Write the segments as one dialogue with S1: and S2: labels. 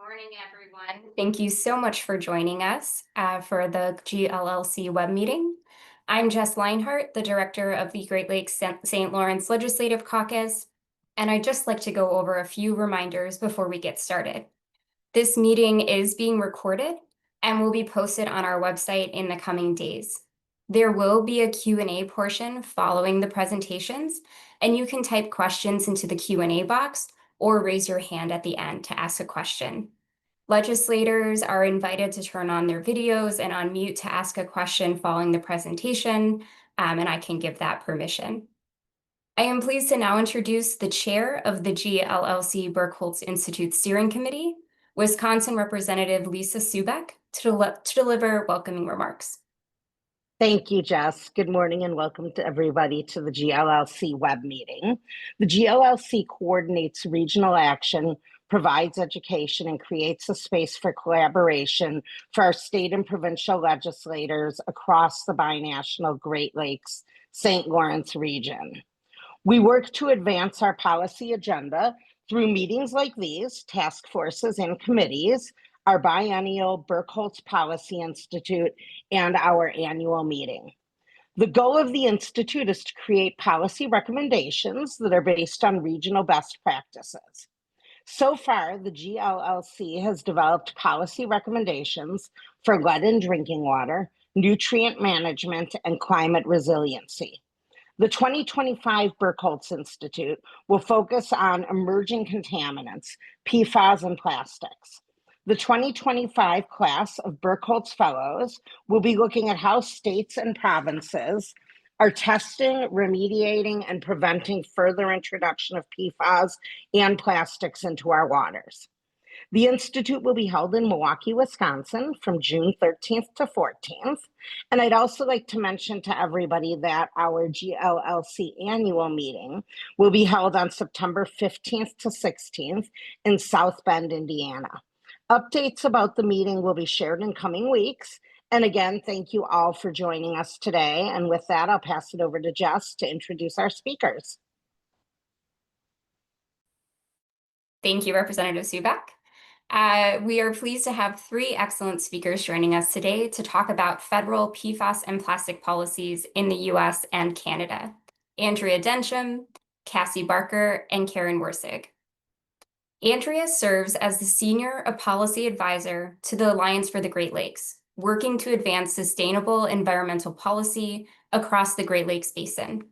S1: Morning, everyone. Thank you so much for joining us for the GLLC web meeting. I'm Jess Leinhart, the director of the Great Lakes St. Lawrence Legislative Caucus, and I'd just like to go over a few reminders before we get started. This meeting is being recorded and will be posted on our website in the coming days. There will be a Q&A portion following the presentations, and you can type questions into the Q&A box or raise your hand at the end to ask a question. Legislators are invited to turn on their videos and unmute to ask a question following the presentation, and I can give that permission. I am pleased to now introduce the chair of the GLLC Burkholz Institute Steering Committee, Wisconsin Representative Lisa Subeck, to deliver welcoming remarks.
S2: Thank you, Jess. Good morning and welcome to everybody to the GLLC web meeting. The GLLC coordinates regional action, provides education, and creates a space for collaboration for our state and provincial legislators across the binational Great Lakes St. Lawrence region. We work to advance our policy agenda through meetings like these, task forces and committees, our biennial Burkholz Policy Institute, and our annual meeting. The goal of the Institute is to create policy recommendations that are based on regional best practices. So far, the GLLC has developed policy recommendations for lead in drinking water, nutrient management, and climate resiliency. The 2025 Burkholz Institute will focus on emerging contaminants, PFAS, and plastics. The 2025 class of Burkholz Fellows will be looking at how states and provinces are testing, remediating, and preventing further introduction of PFAS and plastics into our waters. The Institute will be held in Milwaukee, Wisconsin from June 13th to 14th. And I'd also like to mention to everybody that our GLLC annual meeting will be held on September 15th to 16th in South Bend, Indiana. Updates about the meeting will be shared in coming weeks. And again, thank you all for joining us today. And with that, I'll pass it over to Jess to introduce our speakers.
S1: Thank you, Representative Subeck. We are pleased to have three excellent speakers joining us today to talk about federal PFAS and plastic policies in the US and Canada. Andrea Densham, Cassie Barker, and Karen Wersig. Andrea serves as the Senior Policy Advisor to the Alliance for the Great Lakes, working to advance sustainable environmental policy across the Great Lakes Basin.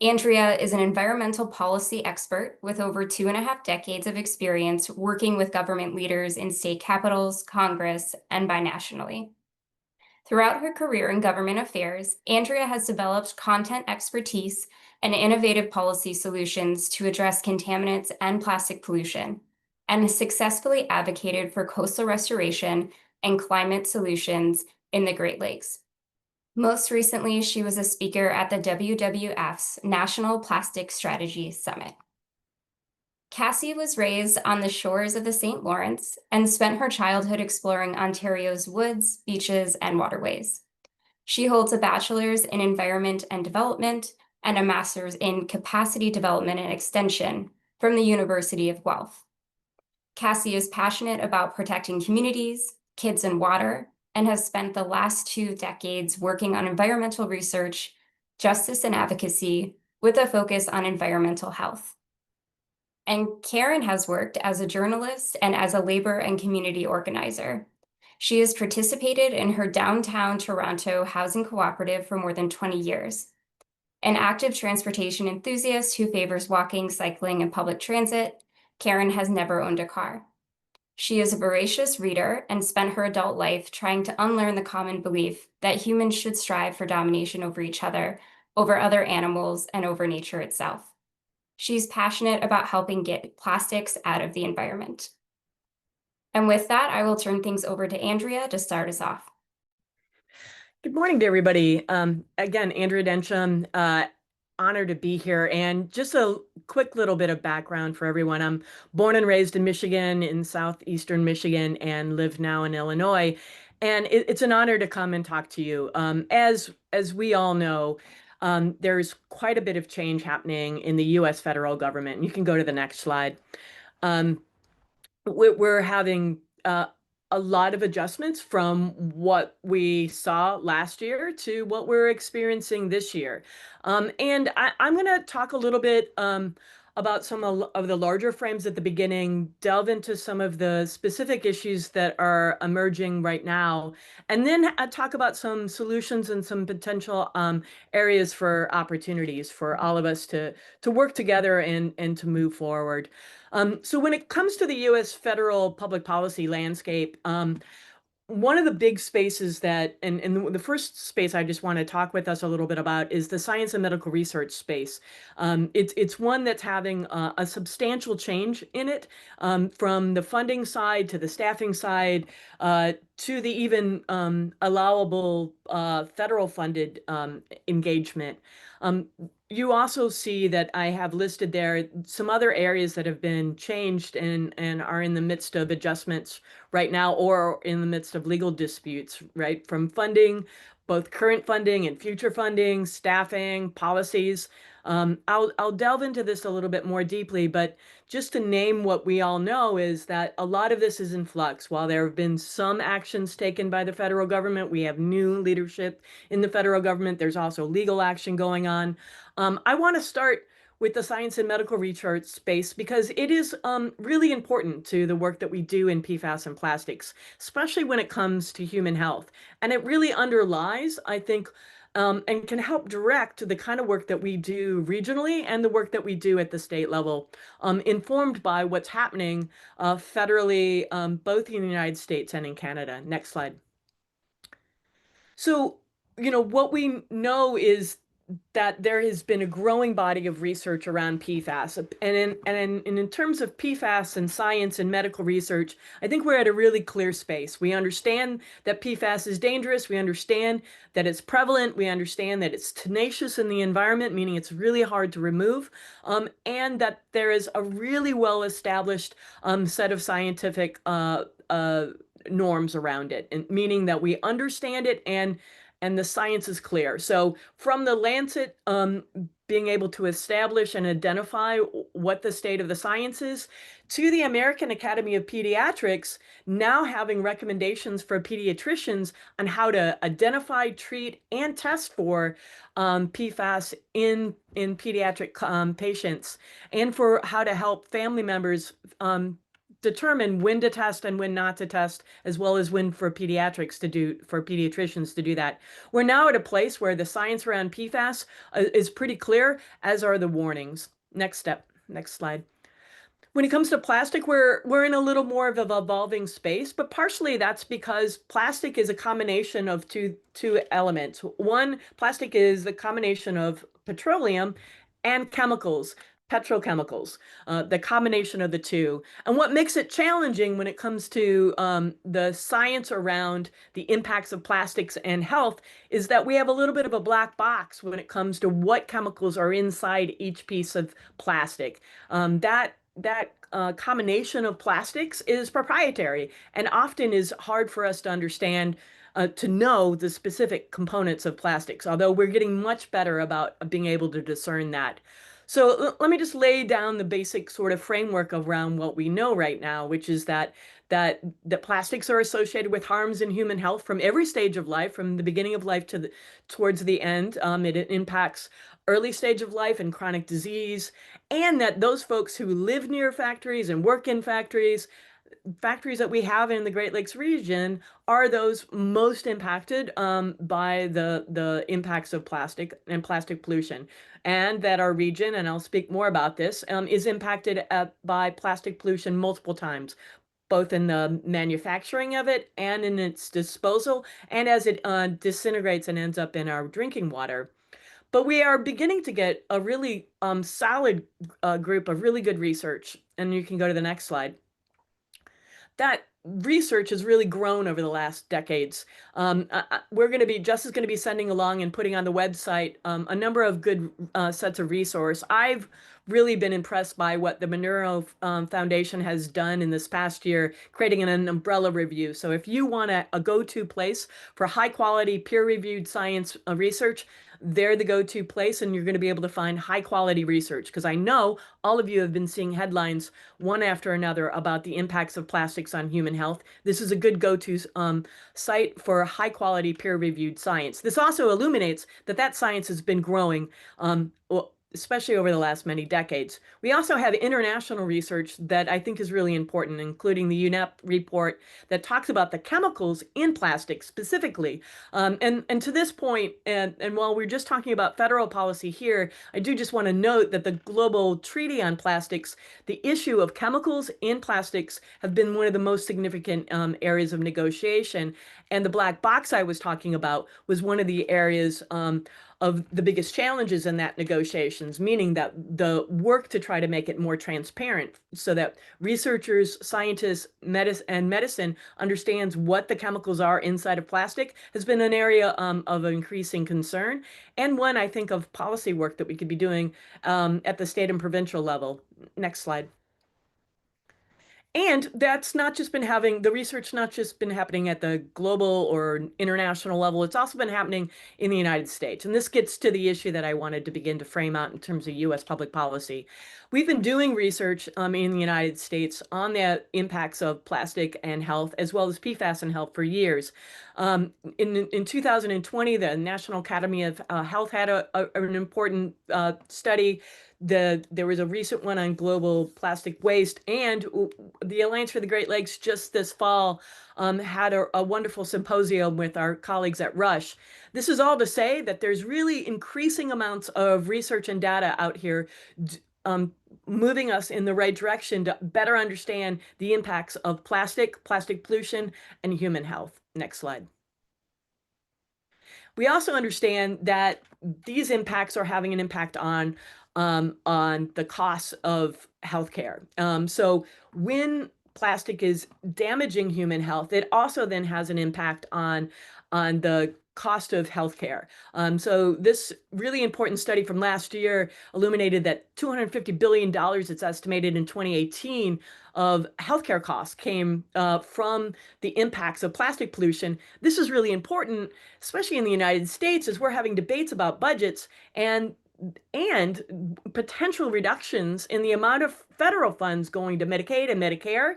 S1: Andrea is an environmental policy expert with over 2.5 decades of experience working with government leaders in state capitals, Congress, and binationally. Throughout her career in government affairs, Andrea has developed content expertise and innovative policy solutions to address contaminants and plastic pollution, and has successfully advocated for coastal restoration and climate solutions in the Great Lakes. Most recently, she was a speaker at the WWF's National Plastic Strategy Summit. Cassie was raised on the shores of the St. Lawrence and spent her childhood exploring Ontario's woods, beaches, and waterways. She holds a bachelor's in environment and development and a master's in capacity development and extension from the University of Guelph. Cassie is passionate about protecting communities, kids, and water, and has spent the last 2 decades working on environmental research, justice, and advocacy with a focus on environmental health. And Karen has worked as a journalist and as a labor and community organizer. She has participated in her downtown Toronto housing cooperative for more than 20 years. An active transportation enthusiast who favors walking, cycling, and public transit, Karen has never owned a car. She is a voracious reader and spent her adult life trying to unlearn the common belief that humans should strive for domination over each other, over other animals, and over nature itself. She's passionate about helping get plastics out of the environment. And with that, I will turn things over to Andrea to start us off.
S3: Good morning to everybody. Again, Andrea Densham, honored to be here. And just a quick little bit of background for everyone. I'm born and raised in Michigan, in southeastern Michigan, and live now in Illinois. And it's an honor to come and talk to you. As we all know, there's quite a bit of change happening in the U.S. federal government. You can go to the next slide. we're having a lot of adjustments from what we saw last year to what we're experiencing this year. And I'm going to talk a little bit about some of the larger frames at the beginning, delve into some of the specific issues that are emerging right now, and then talk about some solutions and some potential areas for opportunities for all of us to work together and to move forward. So when it comes to the U.S. federal public policy landscape, one of the big spaces that, and the first space I just want to talk with us a little bit about is the science and medical research space. It's one that's having a substantial change in it, from the funding side to the staffing side, to the even allowable federal funded engagement. Um, you also see that I have listed there some other areas that have been changed and are in the midst of adjustments right now, or in the midst of legal disputes, right? From funding, both current funding and future funding, staffing, policies. I'll delve into this a little bit more deeply, but just to name what we all know is that a lot of this is in flux. While there have been some actions taken by the federal government, we have new leadership in the federal government. There's also legal action going on. I want to start with the science and medical research space because it is really important to the work that we do in PFAS and plastics, especially when it comes to human health. And it really underlies, I think, and can help direct the kind of work that we do regionally and the work that we do at the state level, informed by what's happening federally, both in the United States and in Canada. Next slide. So, what we know is that there has been a growing body of research around PFAS. And in terms of PFAS and science and medical research, I think we're at a really clear space. We understand that PFAS is dangerous. We understand that it's prevalent. We understand that it's tenacious in the environment, meaning it's really hard to remove, and that there is a really well-established set of scientific norms around it, and meaning that we understand it and the science is clear. So from the Lancet being able to establish and identify what the state of the science is, to the American Academy of Pediatrics now having recommendations for pediatricians on how to identify, treat, and test for PFAS in pediatric patients, and for how to help family members determine when to test and when not to test, as well as when for pediatricians to do that. We're now at a place where the science around PFAS is pretty clear, as are the warnings. Next slide. When it comes to plastic, we're in a little more of an evolving space, but partially that's because plastic is a combination of two elements. One, plastic is the combination of petroleum and chemicals, petrochemicals, the combination of the two. And what makes it challenging when it comes to the science around the impacts of plastics and health is that we have a little bit of a black box when it comes to what chemicals are inside each piece of plastic. That combination of plastics is proprietary and often is hard for us to understand, to know the specific components of plastics, although we're getting much better about being able to discern that. So let me just lay down the basic sort of framework around what we know right now, which is that the plastics are associated with harms in human health from every stage of life, from the beginning of life towards the end. It impacts early stage of life and chronic disease, and that those folks who live near factories and work in factories that we have in the Great Lakes region are those most impacted by the impacts of plastic and plastic pollution, and that our region, and I'll speak more about this, is impacted by plastic pollution multiple times, both in the manufacturing of it and in its disposal, and as it disintegrates and ends up in our drinking water. But we are beginning to get a really solid group of really good research, and you can go to the next slide. That research has really grown over the last decades. Jess is going to be sending along and putting on the website a number of good sets of resource. I've really been impressed by what the Monroe Foundation has done in this past year, creating an umbrella review. So if you want a go-to place for high quality peer-reviewed science research, they're the go-to place, and you're going to be able to find high quality research, because I know all of you have been seeing headlines one after another about the impacts of plastics on human health. This is a good go-to site for high quality peer reviewed science. This also illuminates that science has been growing, especially over the last many decades. We also have international research that I think is really important, including the UNEP report that talks about the chemicals in plastic specifically. And to this point, and while we're just talking about federal policy here, I do just want to note that the Global Treaty on Plastics, the issue of chemicals in plastics have been one of the most significant areas of negotiation. And the black box I was talking about was one of the areas of the biggest challenges in that negotiations, meaning that the work to try to make it more transparent so that researchers, scientists, medicine understands what the chemicals are inside of plastic has been an area of increasing concern, and one, I think, of policy work that we could be doing at the state and provincial level. Next slide. And that's not just been the research not just been happening at the global or international level, it's also been happening in the United States. And this gets to the issue that I wanted to begin to frame out in terms of US public policy. We've been doing research in the United States on the impacts of plastic and health, as well as PFAS and health, for years. In 2020, the National Academy of Health had an important study. There was a recent one on global plastic waste, and the Alliance for the Great Lakes just this fall had a wonderful symposium with our colleagues at Rush. This is all to say that there's really increasing amounts of research and data out here moving us in the right direction to better understand the impacts of plastic pollution, and human health. Next slide. We also understand that these impacts are having an impact on the costs of healthcare. So when plastic is damaging human health, it also then has an impact on the cost of healthcare. So this really important study from last year illuminated that $250 billion, it's estimated in 2018, of healthcare costs came from the impacts of plastic pollution. This is really important, especially in the United States, as we're having debates about budgets and potential reductions in the amount of federal funds going to Medicaid and Medicare.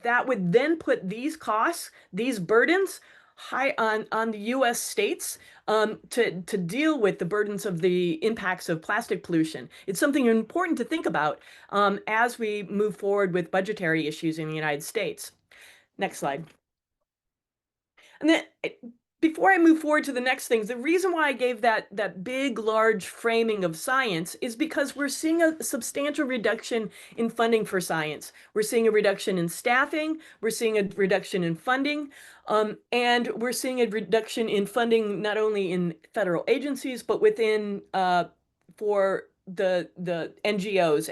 S3: That would then put these costs, these burdens, high on the U.S. states to deal with the burdens of the impacts of plastic pollution. It's something important to think about as we move forward with budgetary issues in the United States. Next slide. And then, before I move forward to the next things, the reason why I gave that big, large framing of science is because we're seeing a substantial reduction in funding for science. We're seeing a reduction in staffing, we're seeing a reduction in funding, and we're seeing a reduction in funding not only in federal agencies, but within for the NGOs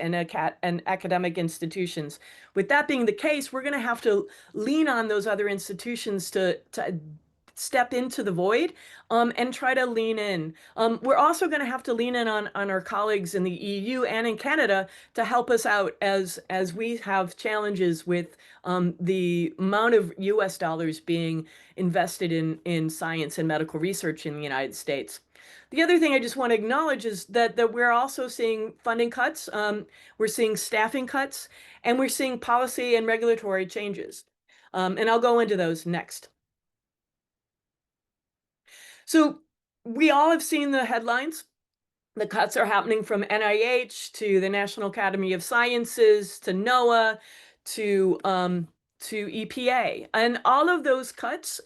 S3: and academic institutions. With that being the case, we're going to have to lean on those other institutions to step into the void and try to lean in. We're also going to have to lean in on our colleagues in the EU and in Canada to help us out as we have challenges with the amount of US dollars being invested in science and medical research in the United States. The other thing I just want to acknowledge is that we're also seeing funding cuts, we're seeing staffing cuts, and we're seeing policy and regulatory changes. And I'll go into those next. So we all have seen the headlines. The cuts are happening from NIH to the National Academy of Sciences to NOAA to EPA. And all of those cuts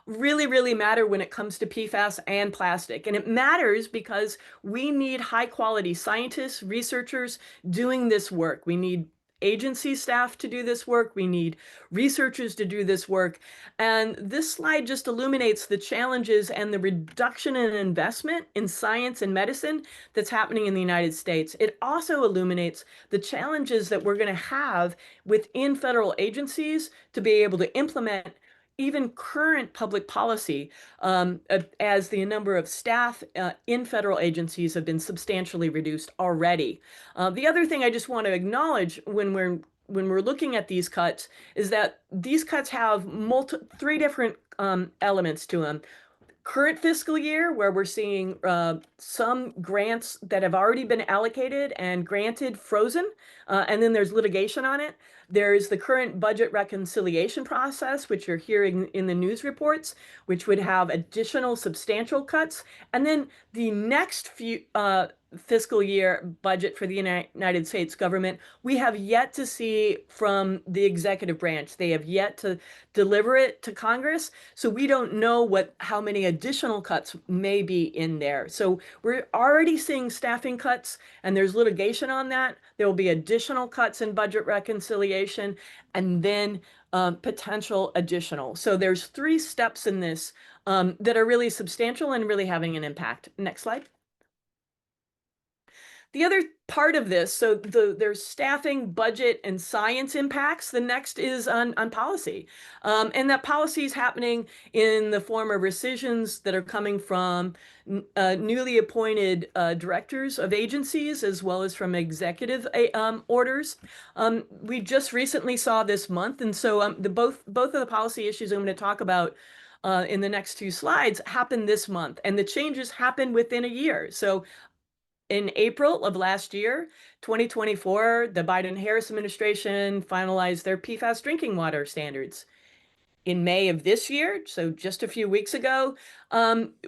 S3: really, really matter when it comes to PFAS and plastic. And it matters because we need high quality scientists, researchers doing this work. We need agency staff to do this work. We need researchers to do this work. And this slide just illuminates the challenges and the reduction in investment in science and medicine that's happening in the United States. It also illuminates the challenges that we're going to have within federal agencies to be able to implement even current public policy, as the number of staff in federal agencies have been substantially reduced already. The other thing I just want to acknowledge when we're looking at these cuts is that these cuts have three different elements to them. current fiscal year, where we're seeing some grants that have already been allocated and granted frozen, and then there's litigation on it. There's the current budget reconciliation process, which you're hearing in the news reports, which would have additional substantial cuts. And then the next few fiscal year budget for the United States government, we have yet to see from the executive branch. They have yet to deliver it to Congress. So we don't know how many additional cuts may be in there. So we're already seeing staffing cuts, and there's litigation on that. There will be additional cuts in budget reconciliation, and then potential additional. So there's 3 steps in this that are really substantial and really having an impact. Next slide. The other part of this, so there's staffing, budget, and science impacts. The next is on policy. And that policy is happening in the form of rescissions that are coming from newly appointed directors of agencies, as well as from executive orders. We just recently saw this month, and so both of the policy issues I'm going to talk about in the next 2 slides happen this month, and the changes happen within a year. So in April of last year, 2024, the Biden-Harris administration finalized their PFAS drinking water standards. In May of this year, so just a few weeks ago,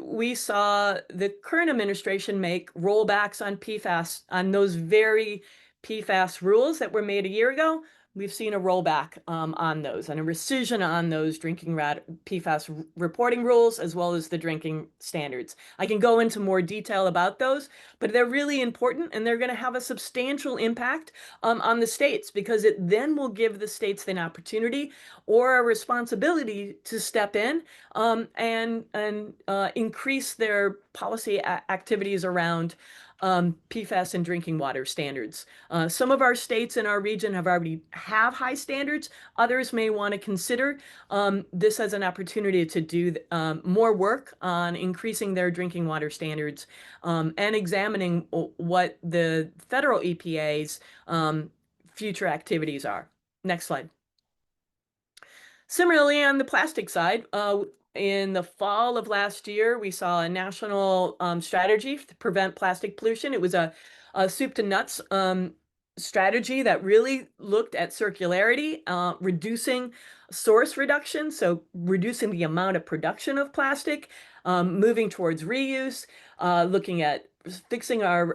S3: we saw the current administration make rollbacks on PFAS, on those very PFAS rules that were made a year ago. We've seen a rollback on those, and a rescission on those drinking PFAS reporting rules, as well as the drinking standards. I can go into more detail about those, but they're really important, and they're going to have a substantial impact on the states, because it then will give the states an opportunity or a responsibility to step in and increase their policy activities around PFAS and drinking water standards. Some of our states in our region already have high standards. Others may want to consider this as an opportunity to do more work on increasing their drinking water standards and examining what the federal EPA's future activities are. Next slide. Similarly, on the plastic side, in the fall of last year, we saw a national strategy to prevent plastic pollution. It was a soup to nuts strategy that really looked at circularity, reducing source reduction, so reducing the amount of production of plastic, moving towards reuse, looking at fixing our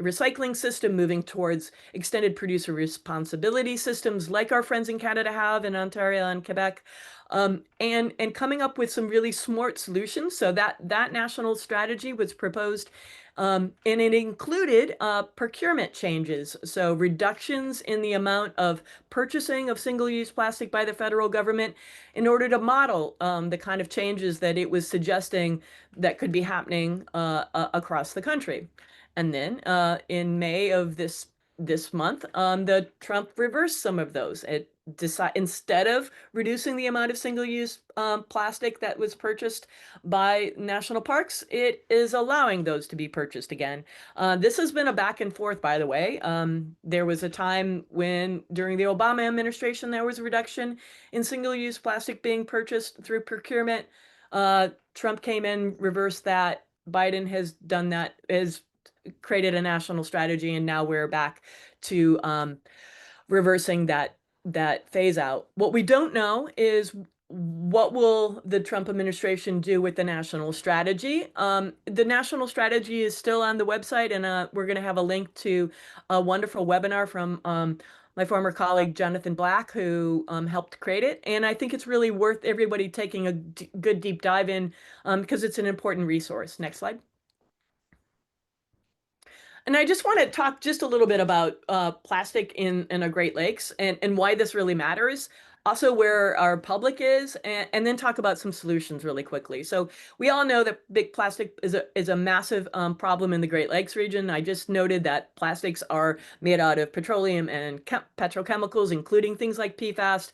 S3: recycling system, moving towards extended producer responsibility systems like our friends in Canada have in Ontario and Quebec, and coming up with some really smart solutions. So that national strategy was proposed, and it included procurement changes, so reductions in the amount of purchasing of single-use plastic by the federal government in order to model the kind of changes that it was suggesting that could be happening across the country. And then in May of this month, the Trump reversed some of those. It instead of reducing the amount of single-use plastic that was purchased by national parks, it is allowing those to be purchased again. This has been a back and forth, by the way. There was a time when, during the Obama administration, there was a reduction in single-use plastic being purchased through procurement. Trump came in, reversed that. Biden has done that, has created a national strategy, and now we're back to reversing that phase out. What we don't know is what will the Trump administration do with the national strategy. The national strategy is still on the website, and we're going to have a link to a wonderful webinar from my former colleague, Jonathan Black, who helped create it. And I think it's really worth everybody taking a good deep dive in because it's an important resource. Next slide. And I just want to talk just a little bit about plastic in our Great Lakes and why this really matters. Also where our public is, and then talk about some solutions really quickly. So we all know that big plastic is a massive problem in the Great Lakes region. I just noted that plastics are made out of petroleum and petrochemicals, including things like PFAS.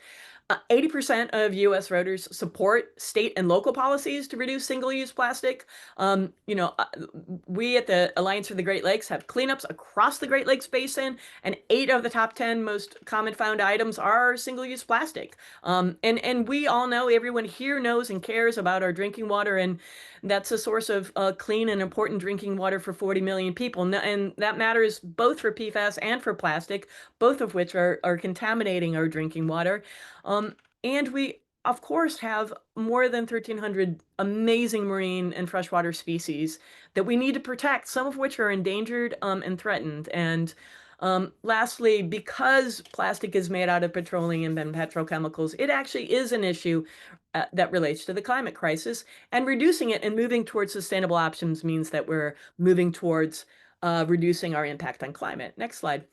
S3: 80% of U.S. voters support state and local policies to reduce single-use plastic. We at the Alliance for the Great Lakes have cleanups across the Great Lakes Basin, and 8 of the top 10 most common found items are single-use plastic. And we all know, everyone here knows and cares about our drinking water, and that's a source of clean and important drinking water for 40 million people. And that matters both for PFAS and for plastic, both of which are contaminating our drinking water. And we, of course, have more than 1,300 amazing marine and freshwater species that we need to protect, some of which are endangered and threatened. And lastly, because plastic is made out of petroleum and petrochemicals, it actually is an issue that relates to the climate crisis. And reducing it and moving towards sustainable options means that we're moving towards reducing our impact on climate. Next slide.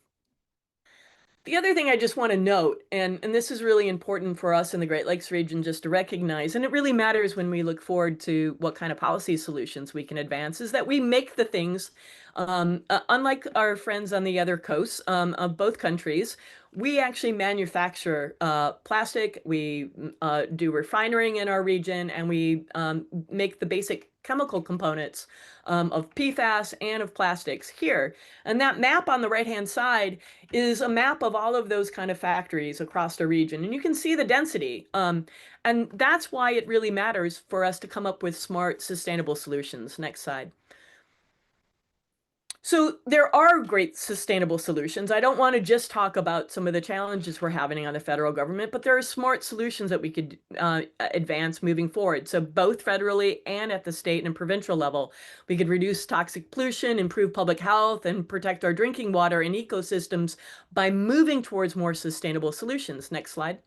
S3: The other thing I just want to note, and this is really important for us in the Great Lakes region just to recognize, and it really matters when we look forward to what kind of policy solutions we can advance, is that we make the things, unlike our friends on the other coasts of both countries, we actually manufacture plastic, we do refining in our region, and we make the basic chemical components of PFAS and of plastics here. And that map on the right-hand side is a map of all of those kind of factories across the region. And you can see the density. And that's why it really matters for us to come up with smart, sustainable solutions. Next slide. So there are great sustainable solutions. I don't want to just talk about some of the challenges we're having on the federal government, but there are smart solutions that we could advance moving forward. So both federally and at the state and provincial level, we could reduce toxic pollution, improve public health, and protect our drinking water and ecosystems by moving towards more sustainable solutions. Next slide.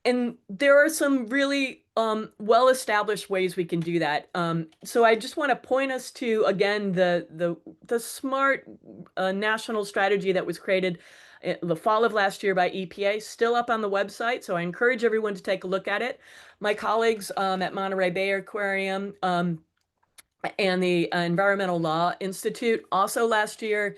S3: And there are some really well-established ways we can do that. So I just want to point us to, again, the smart national strategy that was created the fall of last year by EPA, still up on the website. So I encourage everyone to take a look at it. My colleagues at Monterey Bay Aquarium and the Environmental Law Institute also last year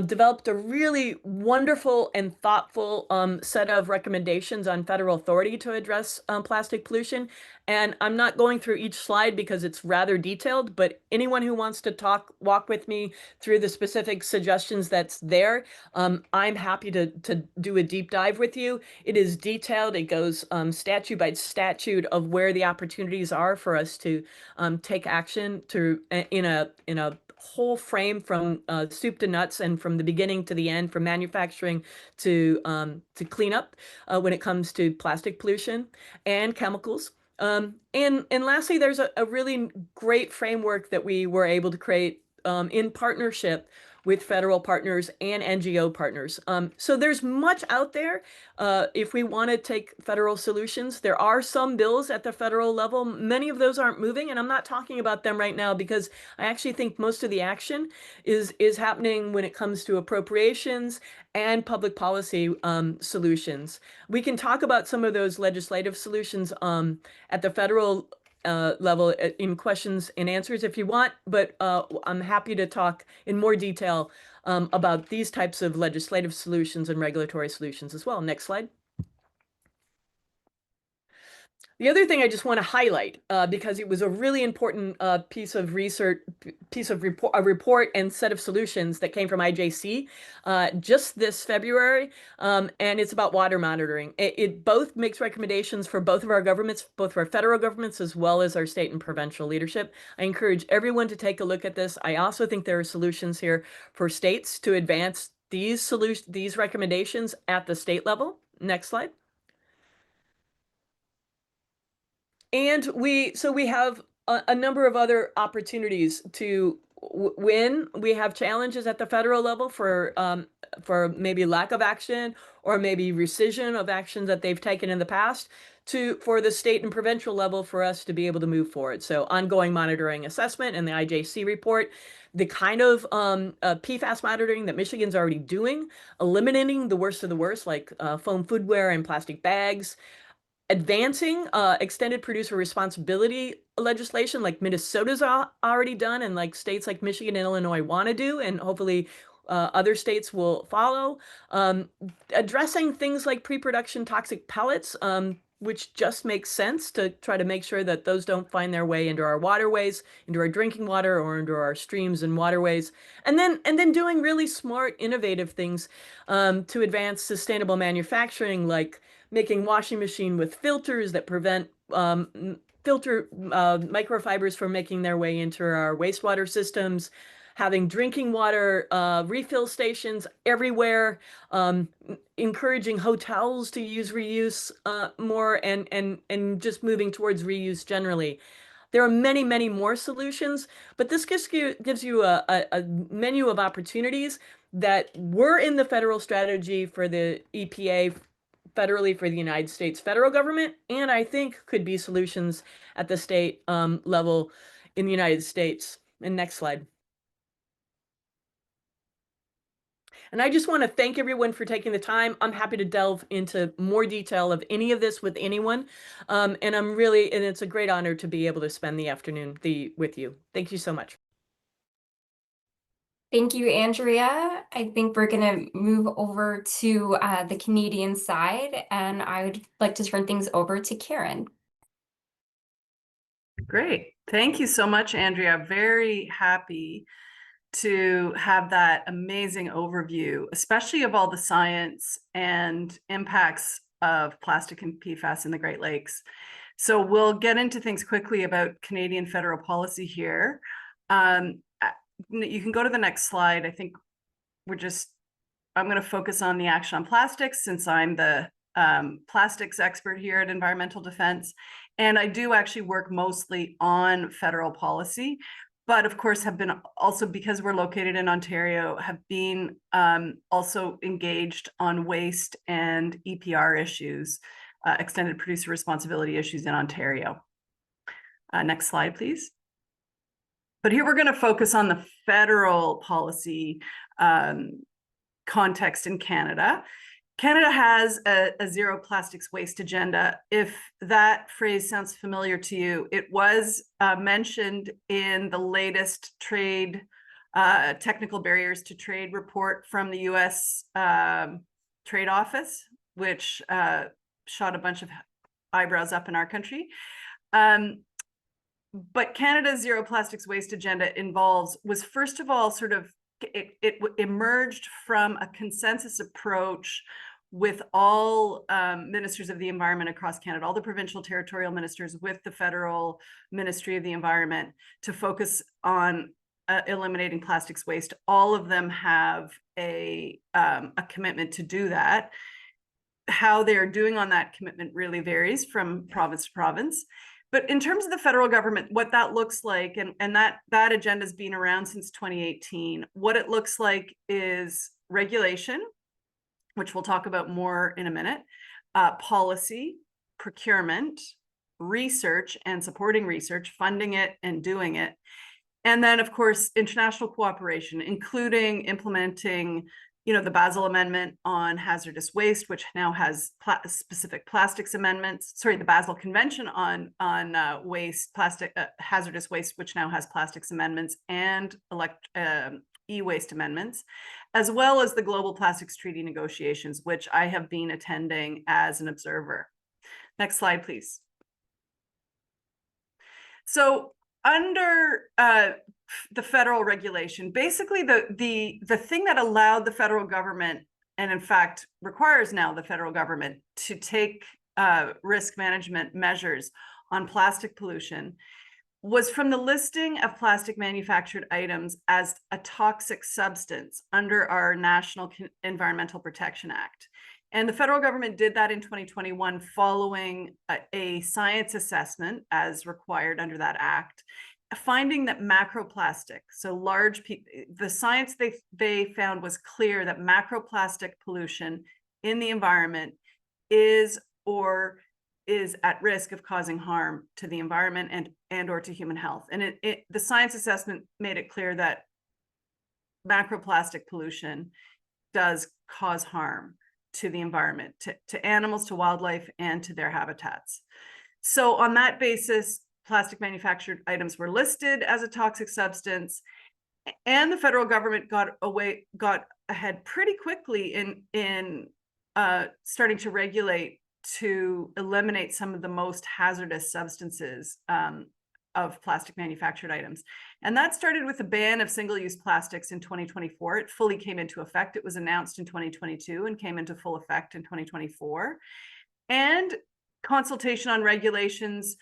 S3: developed a really wonderful and thoughtful set of recommendations on federal authority to address plastic pollution. And I'm not going through each slide because it's rather detailed, but anyone who wants to walk with me through the specific suggestions that's there, I'm happy to do a deep dive with you. It is detailed. It goes statute by statute of where the opportunities are for us to take action to in a whole frame from soup to nuts and from the beginning to the end, from manufacturing to cleanup when it comes to plastic pollution and chemicals. And lastly, there's a really great framework that we were able to create in partnership with federal partners and NGO partners. So there's much out there if we want to take federal solutions. There are some bills at the federal level. Many of those aren't moving, and I'm not talking about them right now because I actually think most of the action is happening when it comes to appropriations and public policy solutions. We can talk about some of those legislative solutions at the federal level in questions and answers if you want, but I'm happy to talk in more detail about these types of legislative solutions and regulatory solutions as well. Next slide. The other thing I just want to highlight, because it was a really important piece of research, a report and set of solutions that came from IJC just this February, and it's about water monitoring. It both makes recommendations for both of our governments, both of our federal governments as well as our state and provincial leadership. I encourage everyone to take a look at this. I also think there are solutions here for states to advance these recommendations at the state level. Next slide. And we have a number of other opportunities to win. We have challenges at the federal level for maybe lack of action or maybe rescission of actions that they've taken in the past for the state and provincial level for us to be able to move forward. So ongoing monitoring assessment and the IJC report, the kind of PFAS monitoring that Michigan's already doing, eliminating the worst of the worst, like foam foodware and plastic bags, advancing extended producer responsibility legislation like Minnesota's already done and like states like Michigan and Illinois want to do, and hopefully other states will follow. Addressing things like pre-production toxic pellets, which just makes sense to try to make sure that those don't find their way into our waterways, into our drinking water, or into our streams and waterways. And then doing really smart, innovative things to advance sustainable manufacturing, like making washing machine with filters that prevent filter microfibers from making their way into our wastewater systems, having drinking water refill stations everywhere, encouraging hotels to use reuse more, and just moving towards reuse generally. There are many, many more solutions, but this gives you a menu of opportunities that were in the federal strategy for the EPA federally for the United States federal government, and I think could be solutions at the state level in the United States. And next slide. And I just want to thank everyone for taking the time. I'm happy to delve into more detail of any of this with anyone. And it's a great honor to be able to spend the afternoon with you. Thank you so much.
S1: Thank you, Andrea. I think we're going to move over to the Canadian side, and I would like to turn things over to Karen.
S4: Great. Thank you so much, Andrea. Very happy to have that amazing overview, especially of all the science and impacts of plastic and PFAS in the Great Lakes. So we'll get into things quickly about Canadian federal policy here. You can go to the next slide. I think I'm going to focus on the action on plastics, since I'm the plastics expert here at Environmental Defense. And I do actually work mostly on federal policy, but of course have been also, because we're located in Ontario, have been also engaged on waste and EPR issues, extended producer responsibility issues in Ontario. Next slide, please. But here we're going to focus on the federal policy context in Canada. Canada has a zero plastics waste agenda. If that phrase sounds familiar to you, it was mentioned in the latest trade technical barriers to trade report from the US Trade Office, which shot a bunch of eyebrows up in our country. But Canada's zero plastics waste agenda was first of all it emerged from a consensus approach with all ministers of the environment across Canada, all the provincial territorial ministers with the federal Ministry of the Environment, to focus on eliminating plastics waste. All of them have a commitment to do that. How they're doing on that commitment really varies from province to province. But in terms of the federal government, what that looks like, and that agenda has been around since 2018, what it looks like is regulation, which we'll talk about more in a minute, policy, procurement, research and supporting research, funding it and doing it. And then, of course, international cooperation, including implementing the Basel Amendment on hazardous waste, which now has specific plastics amendments. Sorry, the Basel Convention on hazardous waste, which now has plastics amendments and e-waste amendments, as well as the Global Plastics Treaty negotiations, which I have been attending as an observer. Next slide, please. So under the federal regulation, basically the thing that allowed the federal government, and in fact requires now the federal government, to take risk management measures on plastic pollution, was from the listing of plastic manufactured items as a toxic substance under our National Environmental Protection Act. And the federal government did that in 2021 following a science assessment as required under that act, finding that macroplastic, so the science they found was clear that macroplastic pollution in the environment is at risk of causing harm to the environment and or to human health. And the science assessment made it clear that macroplastic pollution does cause harm to the environment, to animals, to wildlife, and to their habitats. So on that basis, plastic manufactured items were listed as a toxic substance. And the federal government got ahead pretty quickly in starting to regulate to eliminate some of the most hazardous substances of plastic manufactured items. And that started with a ban of single-use plastics in 2024. It fully came into effect. It was announced in 2022 and came into full effect in 2024. And consultation on regulations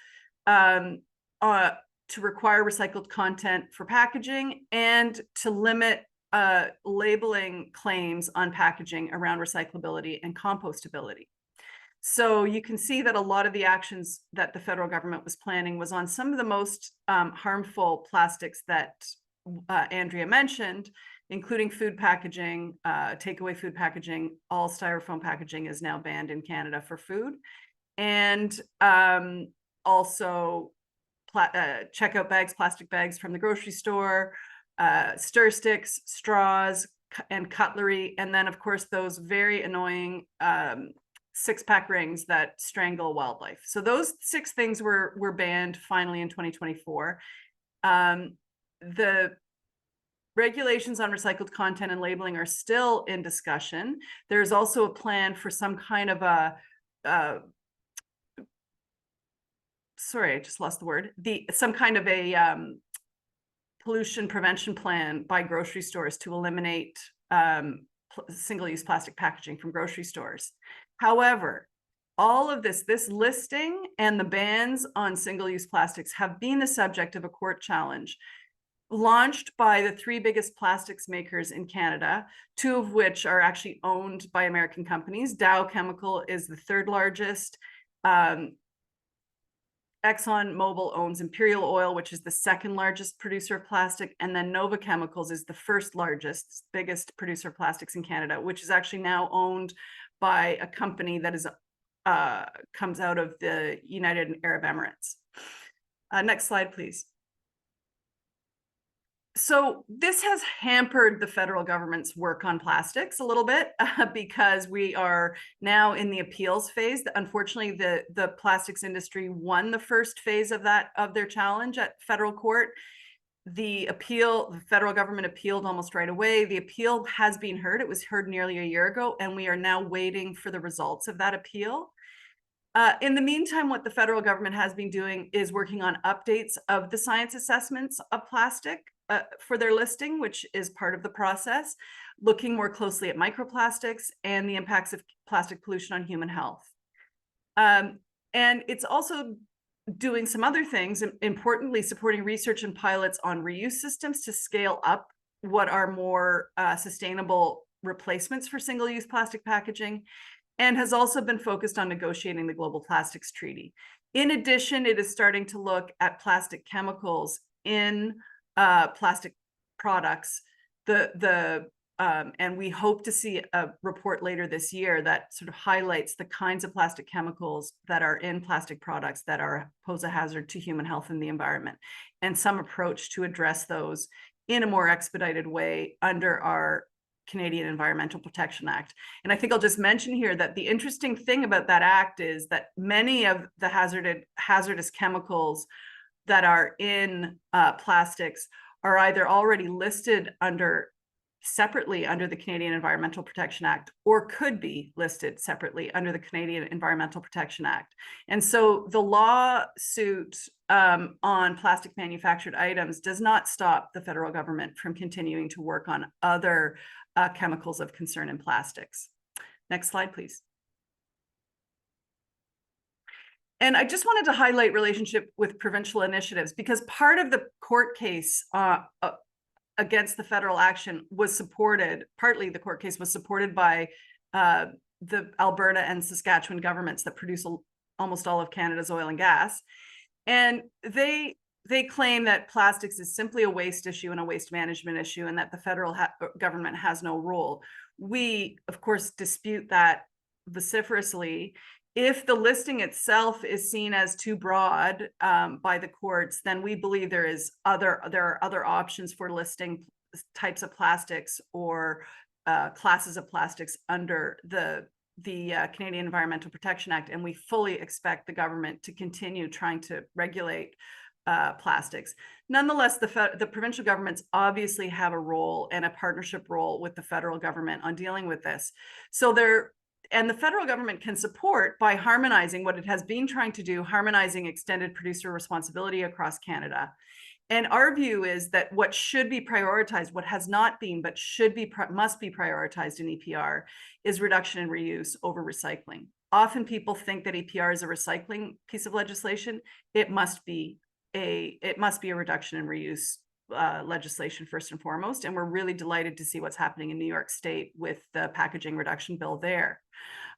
S4: to require recycled content for packaging and to limit labeling claims on packaging around recyclability and compostability. So you can see that a lot of the actions that the federal government was planning was on some of the most harmful plastics that Andrea mentioned, including food packaging, takeaway food packaging. All styrofoam packaging is now banned in Canada for food. And also checkout bags, plastic bags from the grocery store, stir sticks, straws, and cutlery. And then, of course, those very annoying six-pack rings that strangle wildlife. So those 6 things were banned finally in 2024. The regulations on recycled content and labeling are still in discussion. There's also a plan for some kind of a sorry, I just lost the word. Some kind of a pollution prevention plan by grocery stores to eliminate single-use plastic packaging from grocery stores. However, all of this listing and the bans on single-use plastics have been the subject of a court challenge launched by the 3 biggest plastics makers in Canada, 2 of which are actually owned by American companies. Dow Chemical is the 3rd largest. ExxonMobil owns Imperial Oil, which is the 2nd largest producer of plastic, and then Nova Chemicals is the 1st largest, biggest producer of plastics in Canada, which is actually now owned by a company that is comes out of the United Arab Emirates. Next slide, please. So this has hampered the federal government's work on plastics a little bit because we are now in the appeals phase. Unfortunately, the plastics industry won the first phase of their challenge at federal court. The federal government appealed almost right away. The appeal has been heard. It was heard nearly a year ago, and we are now waiting for the results of that appeal. In the meantime, what the federal government has been doing is working on updates of the science assessments of plastic for their listing, which is part of the process, looking more closely at microplastics and the impacts of plastic pollution on human health. And it's also doing some other things, importantly supporting research and pilots on reuse systems to scale up what are more sustainable replacements for single-use plastic packaging, and has also been focused on negotiating the Global Plastics Treaty. In addition, it is starting to look at plastic chemicals in plastic products. And we hope to see a report later this year that sort of highlights the kinds of plastic chemicals that are in plastic products that pose a hazard to human health and the environment, and some approach to address those in a more expedited way under our Canadian Environmental Protection Act. And I think I'll just mention here that the interesting thing about that act is that many of the hazardous chemicals that are in plastics are either already listed separately under the Canadian Environmental Protection Act, or could be listed separately under the Canadian Environmental Protection Act. And so the lawsuit on plastic manufactured items does not stop the federal government from continuing to work on other chemicals of concern in plastics. Next slide, please. And I just wanted to highlight relationship with provincial initiatives, because part of the court case against the federal action was supported, partly the court case was supported by the Alberta and Saskatchewan governments that produce almost all of Canada's oil and gas. And they claim that plastics is simply a waste issue and a waste management issue, and that the federal government has no role. We, of course, dispute that vociferously. If the listing itself is seen as too broad by the courts, then we believe there are other options for listing types of plastics or classes of plastics under the Canadian Environmental Protection Act, and we fully expect the government to continue trying to regulate plastics. Nonetheless, the provincial governments obviously have a role and a partnership role with the federal government on dealing with this. So and the federal government can support by harmonizing what it has been trying to do, harmonizing extended producer responsibility across Canada. And our view is that what should be prioritized, what has not been, but must be prioritized in EPR, is reduction and reuse over recycling. Often people think that EPR is a recycling piece of legislation. It must be a reduction and reuse legislation first and foremost. And we're really delighted to see what's happening in New York State with the packaging reduction bill there.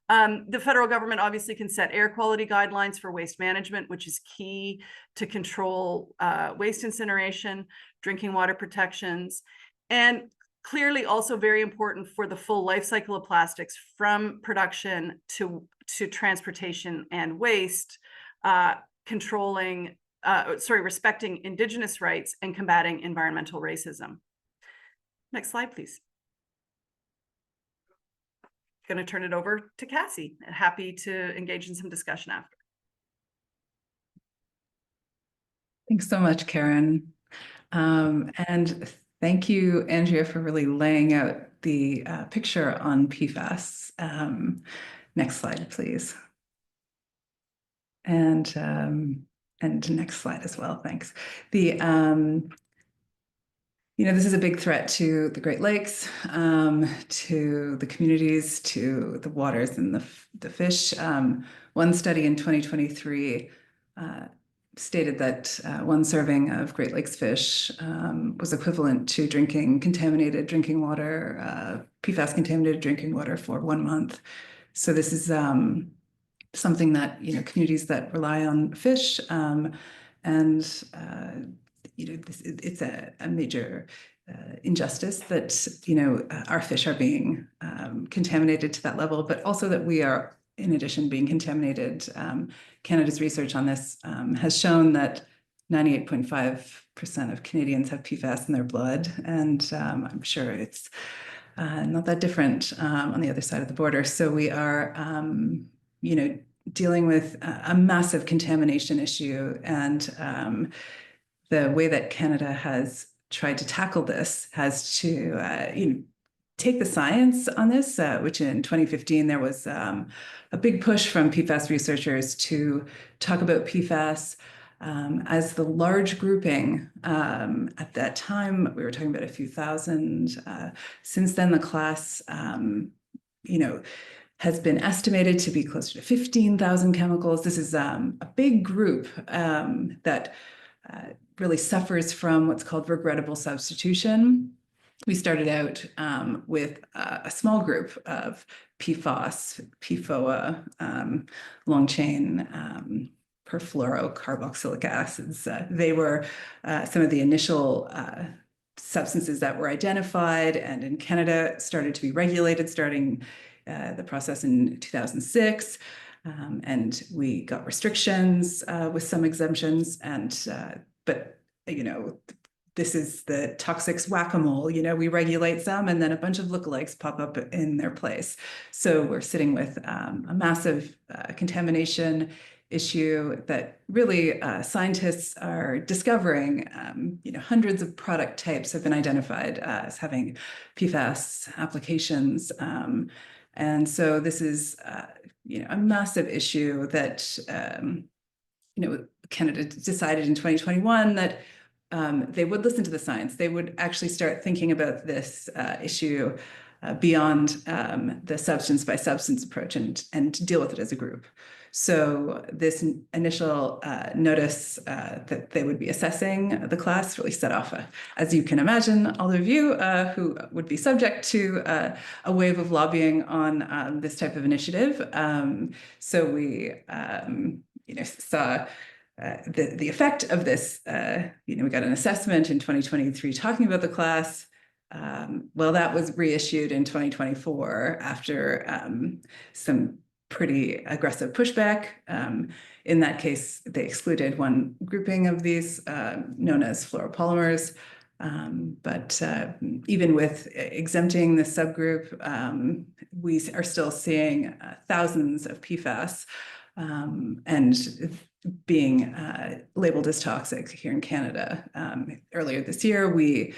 S4: The federal government obviously can set air quality guidelines for waste management, which is key to control waste incineration, drinking water protections, and clearly also very important for the full life cycle of plastics from production to transportation and waste, respecting Indigenous rights and combating environmental racism. Next slide, please. Going to turn it over to Cassie. Happy to engage in some discussion after.
S5: Thanks so much, Karen. And thank you, Andrea, for really laying out the picture on PFAS. Next slide, please. And next slide as well, thanks. This is a big threat to the Great Lakes, to the communities, to the waters and the fish. One study in 2023 stated that one serving of Great Lakes fish was equivalent to drinking contaminated drinking water, PFAS contaminated drinking water for 1 month. So this is something that, communities that rely on fish it's a major injustice that, our fish are being contaminated to that level, but also that we are, in addition, being contaminated. Canada's research on this has shown that 98.5% of Canadians have PFAS in their blood, and I'm sure it's not that different on the other side of the border. So we are, dealing with a massive contamination issue, and the way that Canada has tried to tackle this has to, take the science on this, which in 2015, there was a big push from PFAS researchers to talk about PFAS as the large grouping. At that time, we were talking about a few thousand. Since then, the class, has been estimated to be closer to 15,000 chemicals. This is a big group that really suffers from what's called regrettable substitution. We started out with a small group of PFAS, PFOA, long chain perfluorocarboxylic acids. They were some of the initial substances that were identified, and in Canada started to be regulated, starting the process in 2006. And we got restrictions with some exemptions, but this is the toxics whack-a-mole. We regulate some, and then a bunch of lookalikes pop up in their place. So we're sitting with a massive contamination issue that really scientists are discovering. Hundreds of product types have been identified as having PFAS applications. And so this is, a massive issue that, Canada decided in 2021 that they would listen to the science. They would actually start thinking about this issue beyond the substance by substance approach and deal with it as a group. So this initial notice that they would be assessing the class really set off, as you can imagine, all of you who would be subject to a wave of lobbying on this type of initiative. So we, saw the effect of this. We got an assessment in 2023 talking about the class. Well, that was reissued in 2024 after some pretty aggressive pushback. In that case, they excluded one grouping of these known as fluoropolymers. But even with exempting the subgroup, we are still seeing thousands of PFAS and being labeled as toxic here in Canada. Earlier this year, we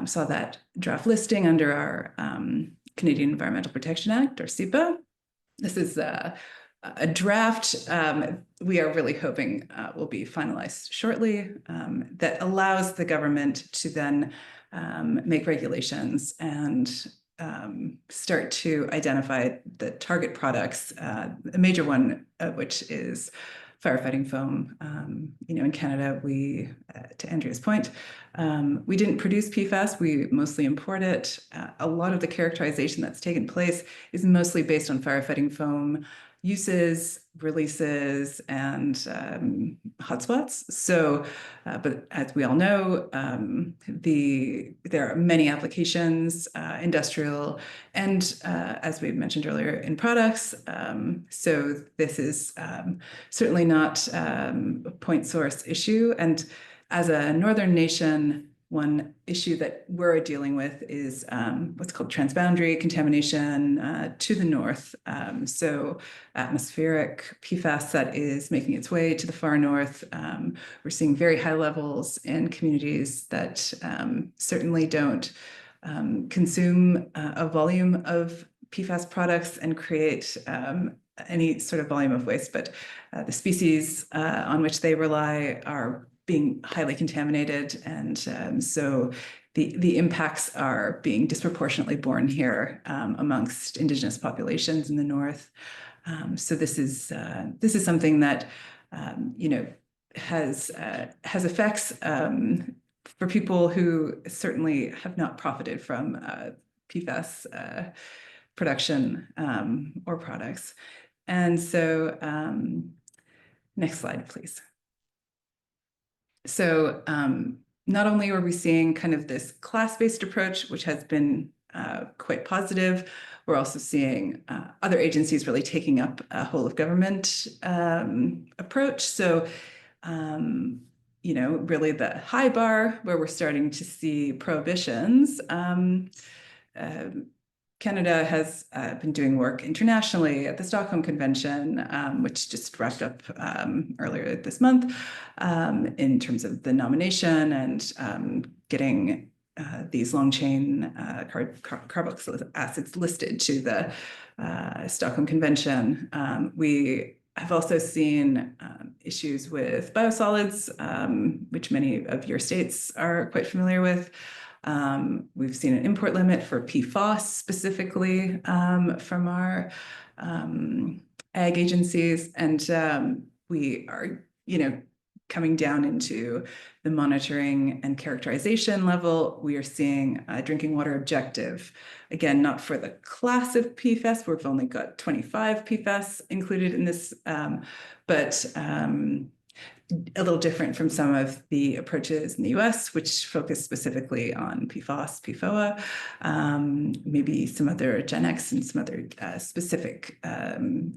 S5: saw that draft listing under our Canadian Environmental Protection Act, or CEPA. This is a draft we are really hoping will be finalized shortly, that allows the government to then make regulations and start to identify the target products, a major one of which is firefighting foam. In Canada, we, to Andrea's point, we didn't produce PFAS, we mostly import it. A lot of the characterization that's taken place is mostly based on firefighting foam uses, releases, and hotspots. So, but as we all know, there are many applications, industrial, and as we mentioned earlier, in products. So this is certainly not a point source issue. And as a northern nation, one issue that we're dealing with is what's called transboundary contamination to the north. So atmospheric PFAS that is making its way to the far north. We're seeing very high levels in communities that certainly don't consume a volume of PFAS products and create any sort of volume of waste, but the species on which they rely are being highly contaminated, and so the impacts are being disproportionately borne here amongst Indigenous populations in the north. So this is something that has effects for people who certainly have not profited from PFAS production or products. And so, next slide, please. So not only are we seeing kind of this class-based approach, which has been quite positive, we're also seeing other agencies really taking up a whole of government approach. So, really the high bar where we're starting to see prohibitions. Canada has been doing work internationally at the Stockholm Convention, which just wrapped up earlier this month, in terms of the nomination and getting these long-chain carboxylic acids listed to the Stockholm Convention. We have also seen issues with biosolids, which many of your states are quite familiar with. We've seen an import limit for PFAS specifically from our ag agencies, and we are, coming down into the monitoring and characterization level. We are seeing a drinking water objective. Again, not for the class of PFAS, we've only got 25 PFAS included in this, but a little different from some of the approaches in the US, which focus specifically on PFAS, PFOA, maybe some other Gen X and some other specific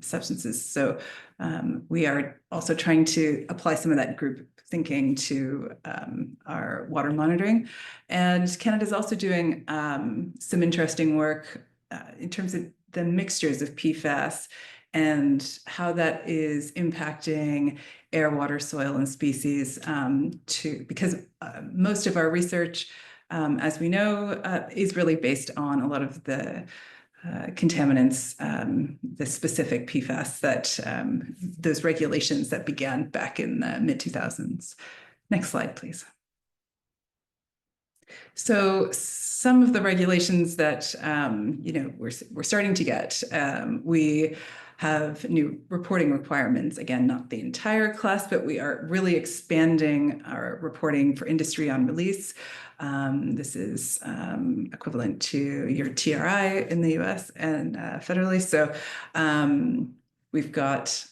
S5: substances. So we are also trying to apply some of that group thinking to our water monitoring. And Canada's also doing some interesting work in terms of the mixtures of PFAS and how that is impacting air, water, soil, and species, because most of our research, as we know, is really based on a lot of the contaminants, the specific PFAS that those regulations that began back in the mid-2000s. Next slide, please. So some of the regulations that we're starting to get, we have new reporting requirements. Again, not the entire class, but we are really expanding our reporting for industry on release. This is equivalent to your TRI in the US and federally. So we've got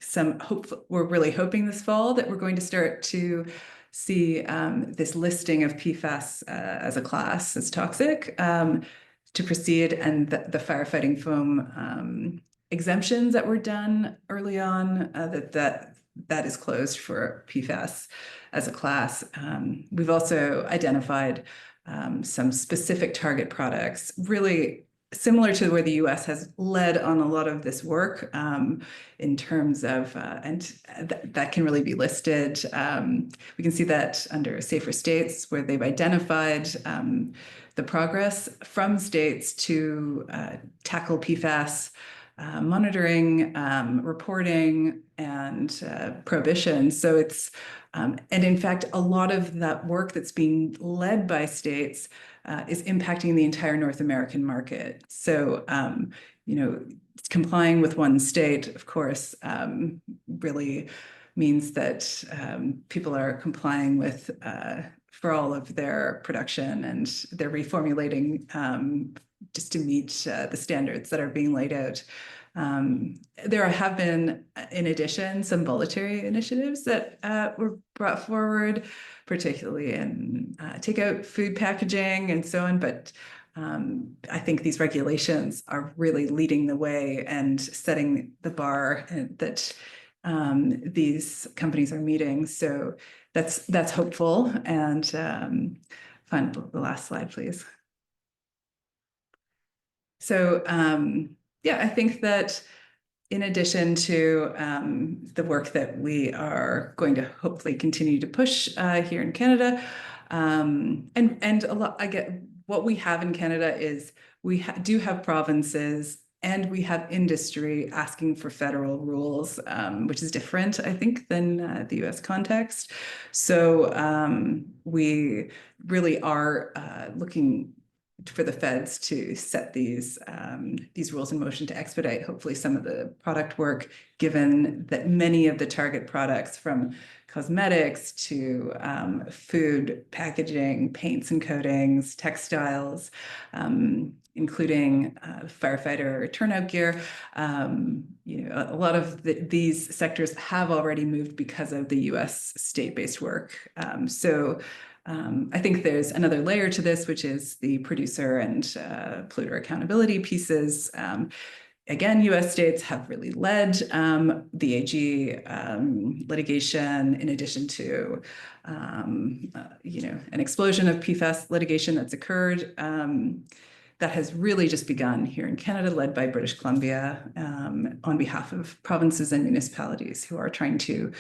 S5: some hope. We're really hoping this fall that we're going to start to see this listing of PFAS as a class as toxic to proceed, and the firefighting foam exemptions that were done early on, that is closed for PFAS as a class. We've also identified some specific target products, really similar to where the US has led on a lot of this work in terms of, that can really be listed. We can see that under Safer States, where they've identified the progress from states to tackle PFAS monitoring, reporting, and prohibition. So it's, and in fact, a lot of that work that's being led by states is impacting the entire North American market. So, complying with one state, of course, really means that people are complying with for all of their production, and they're reformulating just to meet the standards that are being laid out. There have been, in addition, some voluntary initiatives that were brought forward, particularly in takeout food packaging and so on. But I think these regulations are really leading the way and setting the bar that these companies are meeting. So that's hopeful. And find the last slide, please. So yeah, I think that in addition to the work that we are going to hopefully continue to push here in Canada, and a lot, I get what we have in Canada is we do have provinces and we have industry asking for federal rules, which is different, I think, than the US context. So we really are looking for the feds to set these rules in motion to expedite, hopefully, some of the product work, given that many of the target products, from cosmetics to food packaging, paints and coatings, textiles, including firefighter turnout gear, a lot of these sectors have already moved because of the US state-based work. I think there's another layer to this, which is the producer and polluter accountability pieces. Again, US states have really led the AG litigation, in addition to an explosion of PFAS litigation that's occurred. That has really just begun here in Canada, led by British Columbia on behalf of provinces and municipalities who are trying to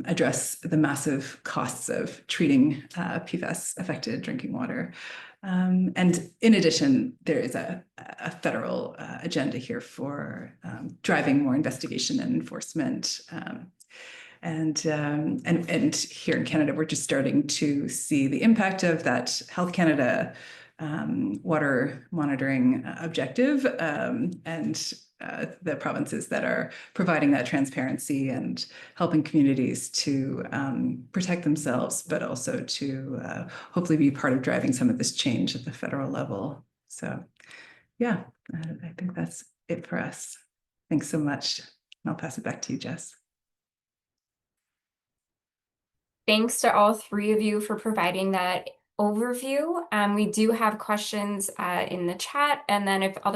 S5: address the massive costs of treating PFAS-affected drinking water. And in addition, there is a federal agenda here for driving more investigation and enforcement. And here in Canada, we're just starting to see the impact of that Health Canada water monitoring objective, and the provinces that are providing that transparency and helping communities to protect themselves, but also to hopefully be part of driving some of this change at the federal level. So yeah, I think that's it for us. Thanks so much. And I'll pass it back to you, Jess.
S1: Thanks to all three of you for providing that overview. We do have questions in the chat, and then if other